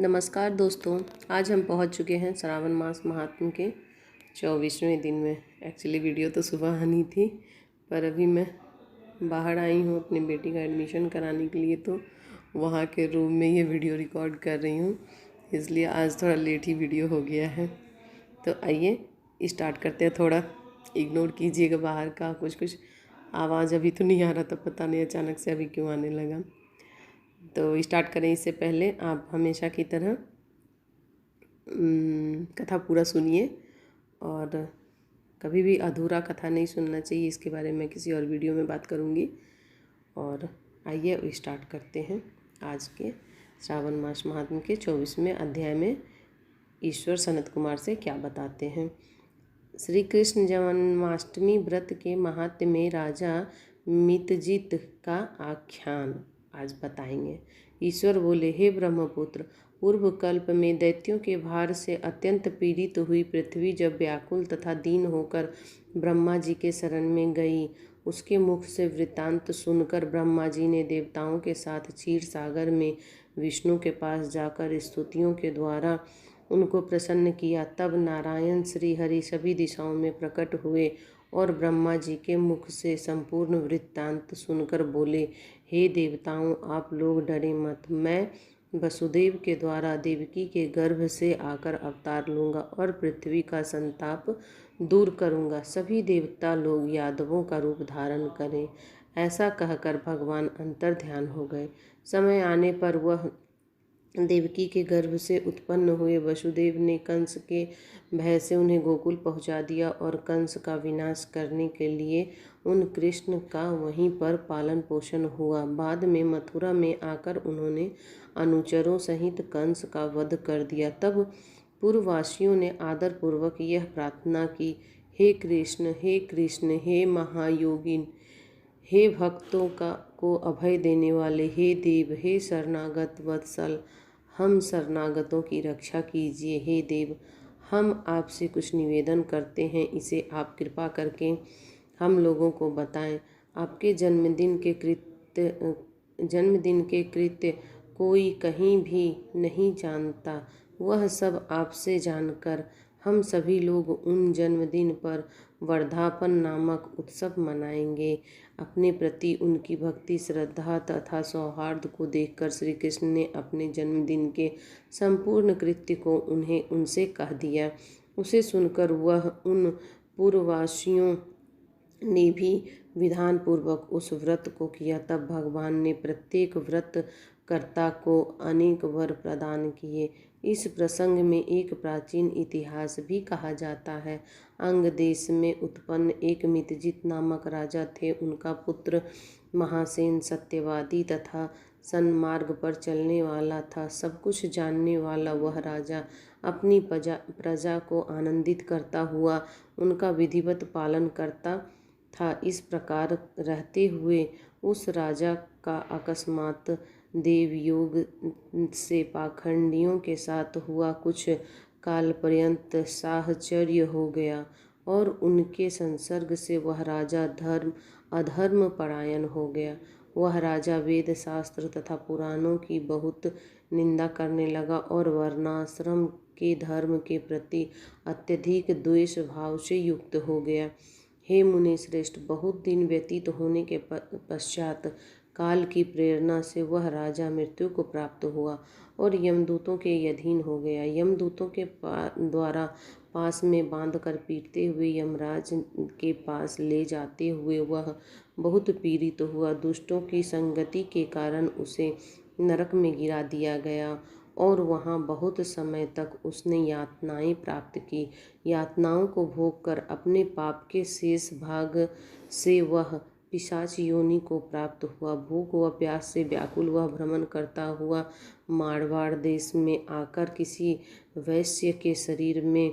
नमस्कार दोस्तों, आज हम पहुंच चुके हैं श्रावण मास महात्म के 24वें दिन में। एक्चुअली वीडियो तो सुबह आनी थी, पर अभी मैं बाहर आई हूं अपनी बेटी का एडमिशन कराने के लिए, तो वहां के रूम में ये वीडियो रिकॉर्ड कर रही हूं, इसलिए आज थोड़ा लेट ही वीडियो हो गया है। तो आइए स्टार्ट करते हैं। थोड़ा इग्नोर कीजिएगा बाहर का कुछ आवाज़, अभी तो नहीं आ रहा था, पता नहीं अचानक से अभी क्यों आने लगा। तो स्टार्ट करें इससे पहले आप हमेशा की तरह कथा पूरा सुनिए, और कभी भी अधूरा कथा नहीं सुनना चाहिए। इसके बारे में किसी और वीडियो में बात करूँगी। और आइए स्टार्ट करते हैं आज के श्रावण मास महात्म्य के 24वें अध्याय में ईश्वर सनत कुमार से क्या बताते हैं। श्री कृष्ण जन्माष्टमी व्रत के महात्म्य में राजा मितजित का आख्यान आज बताएंगे। ईश्वर बोले, हे ब्रह्मपुत्र, पूर्व कल्प में दैत्यों के भार से अत्यंत पीड़ित हुई पृथ्वी जब व्याकुल तथा दीन होकर ब्रह्मा जी के शरण में गई, उसके मुख से वृत्तांत सुनकर ब्रह्मा जी ने देवताओं के साथ क्षीर सागर में विष्णु के पास जाकर स्तुतियों के द्वारा उनको प्रसन्न किया। तब नारायण श्री हरि सभी दिशाओं में प्रकट हुए और ब्रह्मा जी के मुख से संपूर्ण वृत्तांत सुनकर बोले, हे देवताओं, आप लोग डरे मत। मैं वसुदेव के द्वारा देवकी के गर्भ से आकर अवतार लूँगा और पृथ्वी का संताप दूर करूँगा। सभी देवता लोग यादवों का रूप धारण करें। ऐसा कहकर भगवान अंतर ध्यान हो गए। समय आने पर वह देवकी के गर्भ से उत्पन्न हुए। वसुदेव ने कंस के भय से उन्हें गोकुल पहुंचा दिया और कंस का विनाश करने के लिए उन कृष्ण का वहीं पर पालन पोषण हुआ। बाद में मथुरा में आकर उन्होंने अनुचरों सहित कंस का वध कर दिया। तब पूर्ववासियों ने आदर पूर्वक यह प्रार्थना की, हे कृष्ण, हे कृष्ण, हे महायोगिन, हे भक्तों को अभय देने वाले, हे देव, हे शरणागत वत्सल, हम शरणागतों की रक्षा कीजिए। हे देव, हम आपसे कुछ निवेदन करते हैं, इसे आप कृपा करके हम लोगों को बताएं। आपके जन्मदिन के कृत्य कोई कहीं भी नहीं जानता। वह सब आपसे जानकर हम सभी लोग उन जन्मदिन पर वर्धापन नामक उत्सव मनाएंगे। अपने प्रति उनकी भक्ति, श्रद्धा तथा सौहार्द को देखकर श्री कृष्ण ने अपने जन्मदिन के संपूर्ण कृत्य को उनसे कह दिया। उसे सुनकर वह उन पूर्ववासियों ने भी विधान पूर्वक उस व्रत को किया। तब भगवान ने प्रत्येक व्रत कर्ता को अनेक वर प्रदान किए। इस प्रसंग में एक प्राचीन इतिहास भी कहा जाता है। अंग देश में उत्पन्न एक मितजित नामक राजा थे। उनका पुत्र महासेन सत्यवादी तथा सन्मार्ग पर चलने वाला था। सब कुछ जानने वाला वह राजा अपनी प्रजा को आनंदित करता हुआ उनका विधिवत पालन करता था। इस प्रकार रहते हुए उस राजा का अकस्मात देवयोग से पाखंडियों के साथ हुआ कुछ काल पर्यंत साहचर्य हो गया और उनके संसर्ग से वह राजा अधर्म परायण हो गया। वह राजा वेद शास्त्र तथा पुराणों की बहुत निंदा करने लगा और वर्णाश्रम के धर्म के प्रति अत्यधिक द्वेष भाव से युक्त हो गया। हे मुनि श्रेष्ठ, बहुत दिन व्यतीत होने के पश्चात काल की प्रेरणा से वह राजा मृत्यु को प्राप्त हुआ और यमदूतों के अधीन हो गया। यमदूतों के द्वारा पास में बांधकर पीटते हुए यमराज के पास ले जाते हुए वह बहुत पीड़ित हुआ। दुष्टों की संगति के कारण उसे नरक में गिरा दिया गया और वहाँ बहुत समय तक उसने यातनाएं प्राप्त की। यातनाओं को भोग कर अपने पाप के शेष भाग से वह पिशाच योनि को प्राप्त हुआ। भूख व प्यास से व्याकुल वह भ्रमण करता हुआ मारवाड़ देश में आकर किसी वैश्य के शरीर में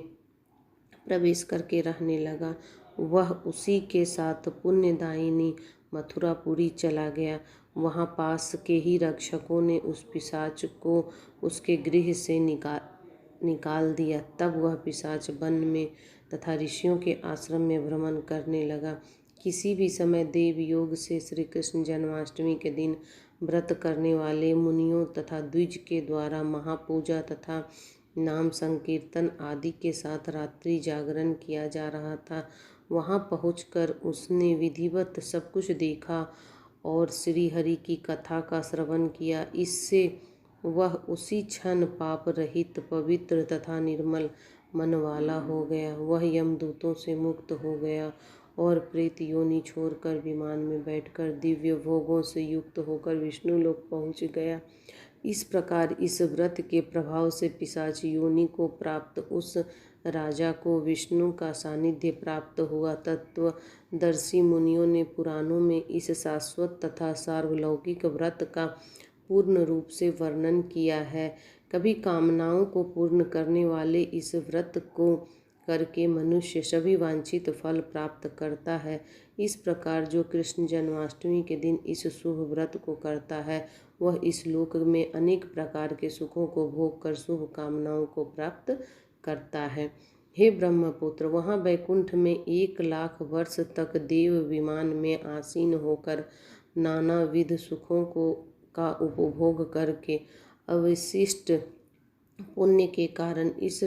प्रवेश करके रहने लगा। वह उसी के साथ पुण्यदायिनी मथुरापुरी चला गया। वहाँ पास के ही रक्षकों ने उस पिशाच को उसके गृह से निकाल दिया। तब वह पिशाच वन में तथा ऋषियों के आश्रम में भ्रमण करने लगा। किसी भी समय देव योग से श्री कृष्ण जन्माष्टमी के दिन व्रत करने वाले मुनियों तथा द्विज के द्वारा महापूजा तथा नाम संकीर्तन आदि के साथ रात्रि जागरण किया जा रहा था। वहां पहुंचकर उसने विधिवत सब कुछ देखा और श्री हरि की कथा का श्रवण किया। इससे वह उसी क्षण पाप रहित, पवित्र तथा निर्मल मन वाला हो गया। वह यमदूतों से मुक्त हो गया और प्रेत योनि छोड़कर विमान में बैठकर दिव्य भोगों से युक्त होकर विष्णु लोक पहुँच गया। इस प्रकार इस व्रत के प्रभाव से पिशाच योनि को प्राप्त उस राजा को विष्णु का सानिध्य प्राप्त हुआ। तत्वदर्शी मुनियों ने पुराणों में इस शाश्वत तथा सार्वलौकिक व्रत का पूर्ण रूप से वर्णन किया है। कभी कामनाओं को पूर्ण करने वाले इस व्रत को करके मनुष्य सभी वांछित फल प्राप्त करता है। इस प्रकार जो कृष्ण जन्माष्टमी के दिन इस शुभ व्रत को करता है वह इस लोक में अनेक प्रकार के सुखों को भोग कर शुभ कामनाओं को प्राप्त करता है। हे ब्रह्मपुत्र, वहाँ वैकुंठ में 1,00,000 वर्ष तक देव विमान में आसीन होकर नाना विध सुखों का उपभोग करके अवशिष्ट पुण्य के कारण इस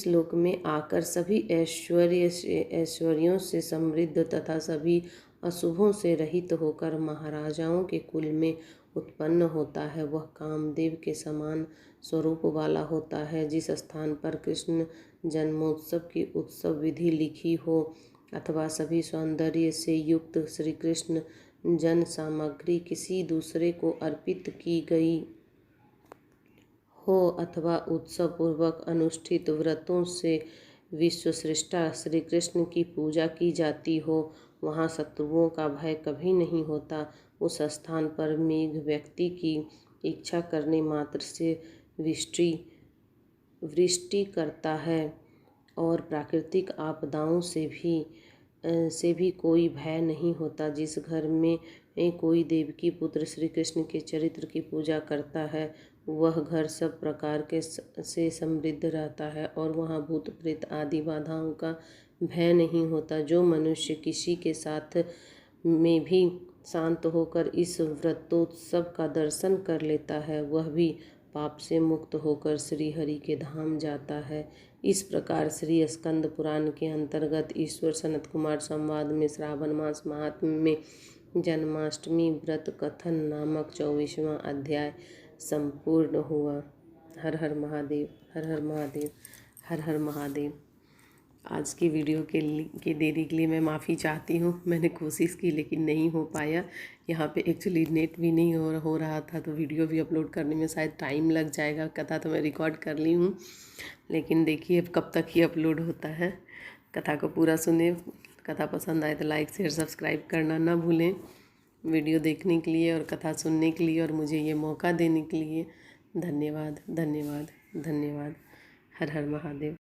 लोक में आकर सभी ऐश्वर्यों से समृद्ध तथा सभी अशुभों से रहित होकर महाराजाओं के कुल में उत्पन्न होता है। वह कामदेव के समान स्वरूप वाला होता है। जिस स्थान पर कृष्ण जन्मोत्सव की उत्सव विधि लिखी हो अथवा सभी सौंदर्य से युक्त श्री कृष्ण जन सामग्री किसी दूसरे को अर्पित की गई हो अथवा उत्सव पूर्वक अनुष्ठित व्रतों से विश्वश्रेष्ठा श्री कृष्ण की पूजा की जाती हो, वहाँ शत्रुओं का भय कभी नहीं होता। उस स्थान पर मेघ व्यक्ति की इच्छा करने मात्र से वृष्टि करता है और प्राकृतिक आपदाओं से भी कोई भय नहीं होता। जिस घर में कोई देवकी पुत्र श्री कृष्ण के चरित्र की पूजा करता है वह घर सब प्रकार से समृद्ध रहता है और वहाँ भूत प्रेत आदि बाधाओं का भय नहीं होता। जो मनुष्य किसी के साथ में भी शांत होकर इस व्रतोत्सव का दर्शन कर लेता है वह भी पाप से मुक्त होकर श्री हरि के धाम जाता है। इस प्रकार श्री स्कंद पुराण के अंतर्गत ईश्वर सनत कुमार संवाद में श्रावण मास महात्म्य में जन्माष्टमी व्रत कथन नामक 24वां अध्याय संपूर्ण हुआ। हर हर महादेव, हर हर महादेव, हर हर महादेव। आज की वीडियो के देरी के लिए मैं माफ़ी चाहती हूँ। मैंने कोशिश की लेकिन नहीं हो पाया। यहाँ पे एक्चुअली नेट भी नहीं हो रहा था तो वीडियो भी अपलोड करने में शायद टाइम लग जाएगा। कथा तो मैं रिकॉर्ड कर ली हूँ लेकिन देखिए अब कब तक ही अपलोड होता है। कथा को पूरा सुने। कथा पसंद आए तो लाइक शेयर सब्सक्राइब करना ना भूलें। वीडियो देखने के लिए और कथा सुनने के लिए और मुझे ये मौका देने के लिए धन्यवाद, धन्यवाद, धन्यवाद। हर हर महादेव।